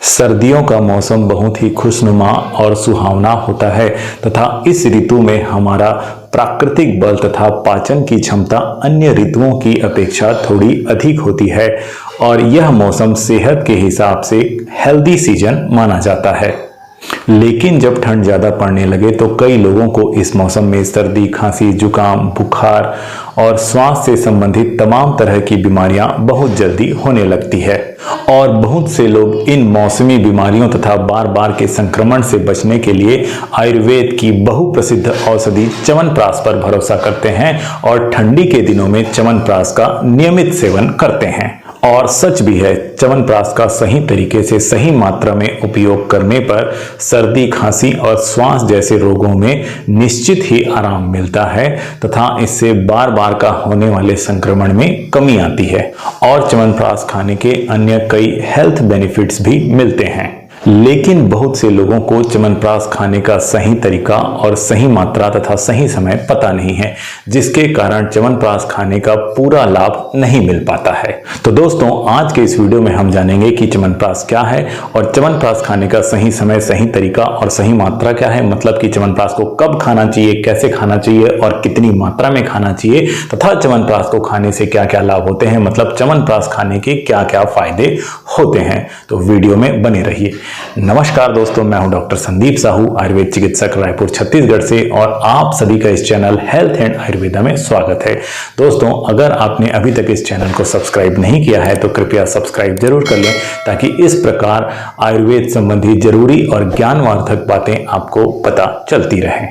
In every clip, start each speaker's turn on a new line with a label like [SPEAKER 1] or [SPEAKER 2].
[SPEAKER 1] सर्दियों का मौसम बहुत ही खुशनुमा और सुहावना होता है तथा इस ऋतु में हमारा प्राकृतिक बल तथा पाचन की क्षमता अन्य ऋतुओं की अपेक्षा थोड़ी अधिक होती है और यह मौसम सेहत के हिसाब से हेल्दी सीजन माना जाता है। लेकिन जब ठंड ज़्यादा पड़ने लगे तो कई लोगों को इस मौसम में सर्दी, खांसी, जुकाम, बुखार और श्वास से संबंधित तमाम तरह की बीमारियां बहुत जल्दी होने लगती है और बहुत से लोग इन मौसमी बीमारियों तथा बार बार के संक्रमण से बचने के लिए आयुर्वेद की बहुप्रसिद्ध औषधि च्यवनप्राश पर भरोसा करते हैं और ठंडी के दिनों में च्यवनप्राश का नियमित सेवन करते हैं। और सच भी है, च्यवनप्राश का सही तरीके से सही मात्रा में उपयोग करने पर सर्दी, खांसी और श्वास जैसे रोगों में निश्चित ही आराम मिलता है तथा इससे बार बार का होने वाले संक्रमण में कमी आती है और च्यवनप्राश खाने के अन्य कई हेल्थ बेनिफिट्स भी मिलते हैं। लेकिन बहुत से लोगों को च्यवनप्राश खाने का सही तरीका और सही मात्रा तथा सही समय पता नहीं है, जिसके कारण च्यवनप्राश खाने का पूरा लाभ नहीं मिल पाता है। तो दोस्तों, आज के इस वीडियो में हम जानेंगे कि च्यवनप्राश क्या है और च्यवनप्राश खाने का सही समय, सही तरीका और सही मात्रा क्या है। मतलब कि च्यवनप्राश को कब खाना चाहिए, कैसे खाना चाहिए और कितनी मात्रा में खाना चाहिए तथा च्यवनप्राश को खाने से क्या क्या लाभ होते हैं। मतलब च्यवनप्राश खाने के क्या क्या फायदे होते हैं। तो वीडियो में बने रहिए। नमस्कार दोस्तों, मैं हूं डॉक्टर संदीप साहू, आयुर्वेद चिकित्सक, रायपुर छत्तीसगढ़ से और आप सभी का इस चैनल हेल्थ एंड आयुर्वेदा में स्वागत है। दोस्तों, अगर आपने अभी तक इस चैनल को सब्सक्राइब नहीं किया है तो कृपया सब्सक्राइब जरूर कर लें ताकि इस प्रकार आयुर्वेद संबंधी जरूरी और ज्ञानवर्धक बातें आपको पता चलती रहें।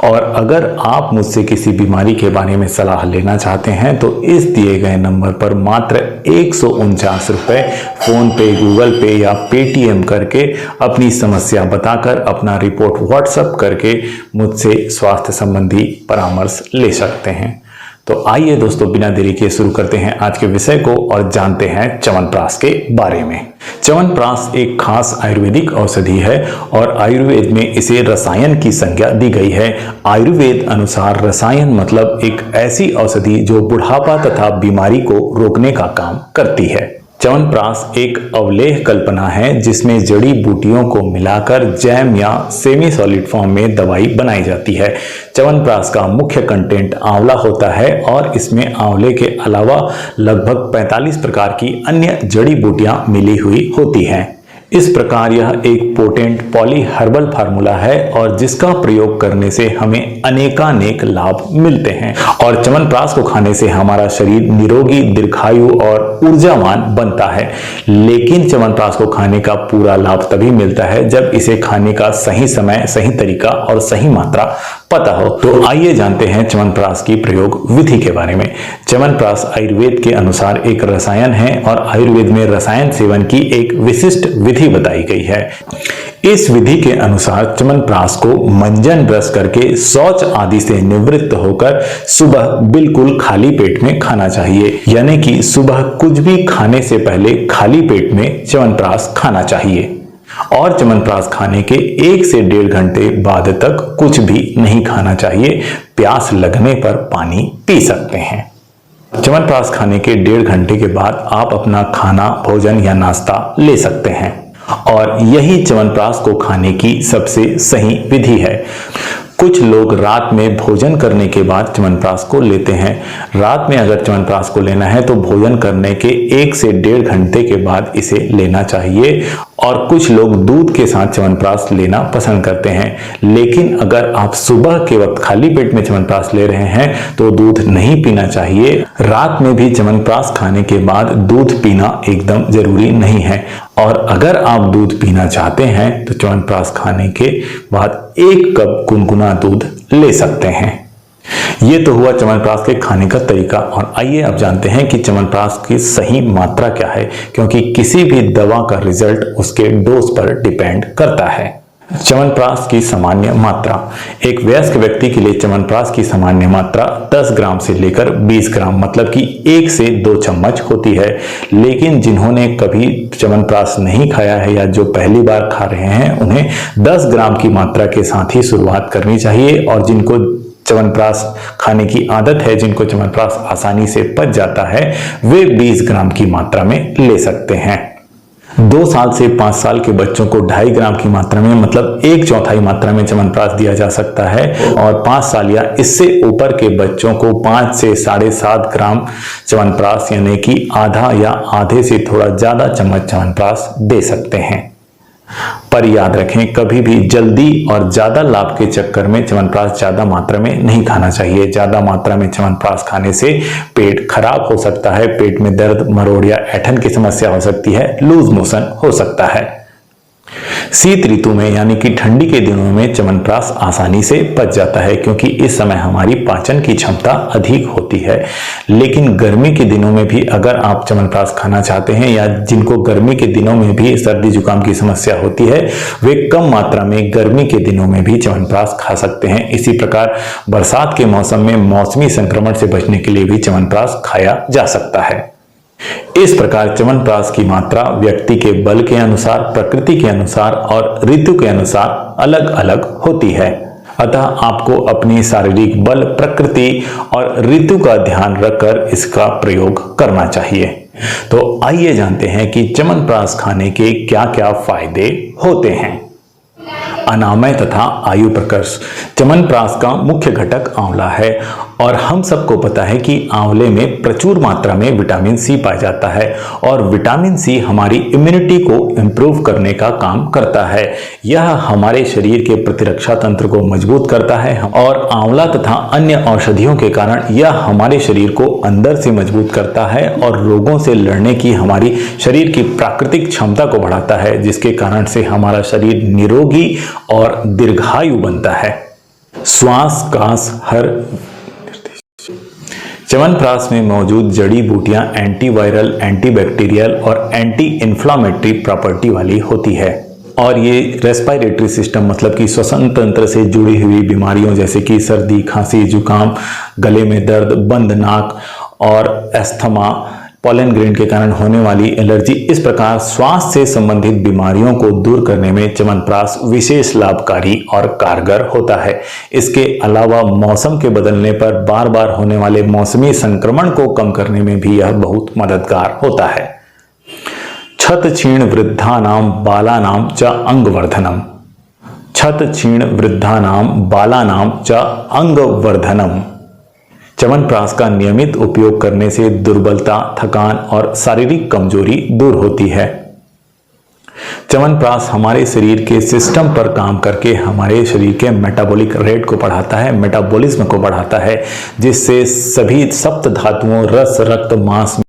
[SPEAKER 1] और अगर आप मुझसे किसी बीमारी के बारे में सलाह लेना चाहते हैं तो इस दिए गए नंबर पर मात्र 149 रुपये फोन पे, गूगल पे या पेटीएम करके अपनी समस्या बताकर अपना रिपोर्ट व्हाट्सएप करके मुझसे स्वास्थ्य संबंधी परामर्श ले सकते हैं। तो आइए दोस्तों, बिना देरी किए शुरू करते हैं आज के विषय को और जानते हैं च्यवनप्राश के बारे में। च्यवनप्राश एक खास आयुर्वेदिक औषधि है और आयुर्वेद में इसे रसायन की संज्ञा दी गई है। आयुर्वेद अनुसार रसायन मतलब एक ऐसी औषधि जो बुढ़ापा तथा बीमारी को रोकने का काम करती है। च्यवनप्राश एक अवलेह कल्पना है जिसमें जड़ी बूटियों को मिलाकर जैम या सेमी सॉलिड फॉर्म में दवाई बनाई जाती है। च्यवनप्राश का मुख्य कंटेंट आंवला होता है और इसमें आंवले के अलावा लगभग 45 प्रकार की अन्य जड़ी बूटियां मिली हुई होती हैं। इस प्रकार यह एक पोटेंट पॉली हर्बल फार्मूला है और जिसका प्रयोग करने से हमें अनेकानेक लाभ मिलते हैं और च्यवनप्राश को खाने से हमारा शरीर निरोगी, दीर्घायु और ऊर्जावान बनता है। लेकिन च्यवनप्राश को खाने का पूरा लाभ तभी मिलता है जब इसे खाने का सही समय, सही तरीका और सही मात्रा पता हो। तो आइए जानते हैं च्यवनप्राश की प्रयोग विधि के बारे में। च्यवनप्राश आयुर्वेद के अनुसार एक रसायन है और आयुर्वेद में रसायन सेवन की एक विशिष्ट विधि बताई गई है। इस विधि के अनुसार च्यवनप्राश को मंजन ब्रश करके शौच आदि से निवृत्त होकर सुबह बिल्कुल खाली पेट में खाना चाहिए। यानी कि सुबह कुछ भी खाने से पहले खाली पेट में च्यवनप्राश खाना चाहिए और च्यवनप्राश खाने के 1 से 1.5 घंटे बाद तक कुछ भी नहीं खाना चाहिए। प्यास लगने पर पानी पी सकते हैं। च्यवनप्राश खाने के 1.5 घंटे के बाद आप अपना खाना, भोजन या नाश्ता ले सकते हैं और यही च्यवनप्राश को खाने की सबसे सही विधि है। कुछ लोग रात में भोजन करने के बाद च्यवनप्राश को लेते हैं। रात में अगर च्यवनप्राश को लेना है तो भोजन करने के 1 से 1.5 घंटे के बाद इसे लेना चाहिए और कुछ लोग दूध के साथ च्यवनप्राश लेना पसंद करते हैं। लेकिन अगर आप सुबह के वक्त खाली पेट में च्यवनप्राश ले रहे हैं तो दूध नहीं पीना चाहिए। रात में भी च्यवनप्राश खाने के बाद दूध पीना एकदम जरूरी नहीं है और अगर आप दूध पीना चाहते हैं तो च्यवनप्राश खाने के बाद 1 कप गुनगुना दूध ले सकते हैं। ये तो हुआ च्यवनप्राश के खाने का तरीका और आइए अब जानते हैं कि च्यवनप्राश की सही मात्रा क्या है, क्योंकि किसी भी दवा का रिजल्ट उसके डोज पर डिपेंड करता है। च्यवनप्राश की सामान्य मात्रा। एक वयस्क व्यक्ति के लिए च्यवनप्राश की सामान्य मात्रा 10 ग्राम से लेकर 20 ग्राम मतलब कि 1 से 2 चम्मच होती है। लेकिन जिन्होंने कभी च्यवनप्राश नहीं खाया है या जो पहली बार खा रहे हैं उन्हें 10 ग्राम की मात्रा के साथ ही शुरुआत करनी चाहिए और जिनको च्यवनप्राश खाने की आदत है, जिनको च्यवनप्राश आसानी से पच जाता है, वे 20 ग्राम की मात्रा में ले सकते हैं। 2 साल से 5 साल के बच्चों को 2.5 ग्राम की मात्रा में मतलब 1/4 मात्रा में च्यवनप्राश दिया जा सकता है और 5 साल या इससे ऊपर के बच्चों को 5 से 7.5 ग्राम च्यवनप्राश यानी कि आधा या आधे से थोड़ा ज्यादा चम्मच च्यवनप्राश दे सकते हैं। पर याद रखें, कभी भी जल्दी और ज्यादा लाभ के चक्कर में च्यवनप्राश ज्यादा मात्रा में नहीं खाना चाहिए। ज्यादा मात्रा में च्यवनप्राश खाने से पेट खराब हो सकता है, पेट में दर्द, मरोड़ या ऐंठन की समस्या हो सकती है, लूज मोशन हो सकता है। शीत ऋतु में यानी कि ठंडी के दिनों में च्यवनप्राश आसानी से पच जाता है क्योंकि इस समय हमारी पाचन की क्षमता अधिक होती है। लेकिन गर्मी के दिनों में भी अगर आप च्यवनप्राश खाना चाहते हैं या जिनको गर्मी के दिनों में भी सर्दी जुकाम की समस्या होती है, वे कम मात्रा में गर्मी के दिनों में भी च्यवनप्राश खा सकते हैं। इसी प्रकार बरसात के मौसम में मौसमी संक्रमण से बचने के लिए भी च्यवनप्राश खाया जा सकता है। इस प्रकार च्यवनप्राश की मात्रा व्यक्ति के बल के अनुसार, प्रकृति के अनुसार और ऋतु के अनुसार अलग अलग होती है। अतः आपको अपनी शारीरिक बल, प्रकृति और ऋतु का ध्यान रखकर इसका प्रयोग करना चाहिए। तो आइए जानते हैं कि च्यवनप्राश खाने के क्या क्या फायदे होते हैं। अनामय तथा आयु प्रकर्ष। च्यवनप्राश का मुख्य घटक आंवला है और हम सबको पता है कि आंवले में प्रचुर मात्रा में विटामिन सी पाया जाता है और विटामिन सी हमारी इम्यूनिटी को इम्प्रूव करने का काम करता है। यह हमारे शरीर के प्रतिरक्षा तंत्र को मजबूत करता है और आंवला तथा अन्य औषधियों के कारण यह हमारे शरीर को अंदर से मजबूत करता है और रोगों से लड़ने की हमारी शरीर की प्राकृतिक क्षमता को बढ़ाता है, जिसके कारण से हमारा शरीर निरोगी और दीर्घायु बनता है। श्वास, कास, हर च्यवनप्राश में मौजूद जड़ी बूटियां एंटीवायरल, एंटीबैक्टीरियल और एंटी इन्फ्लामेटरी प्रॉपर्टी वाली होती है और ये रेस्पिरेटरी सिस्टम मतलब कि श्वसन तंत्र से जुड़ी हुई बीमारियों जैसे कि सर्दी, खांसी, जुकाम, गले में दर्द, बंद नाक और अस्थमा, पॉलन ग्रेन के कारण होने वाली एलर्जी, इस प्रकार श्वास से संबंधित बीमारियों को दूर करने में च्यवनप्राश विशेष लाभकारी और कारगर होता है। इसके अलावा मौसम के बदलने पर बार बार होने वाले मौसमी संक्रमण को कम करने में भी यह बहुत मददगार होता है। छत क्षीण वृद्धानां बालानां च अंगवर्धनम। छत क्षीण वृद्धानां बालानां च अंगवर्धनम। च्यवनप्राश का नियमित उपयोग करने से दुर्बलता, थकान और शारीरिक कमजोरी दूर होती है। च्यवनप्राश हमारे शरीर के सिस्टम पर काम करके हमारे शरीर के मेटाबॉलिक रेट को बढ़ाता है, मेटाबॉलिज्म को बढ़ाता है, जिससे सभी सप्त धातुओं, रस, रक्त, मांस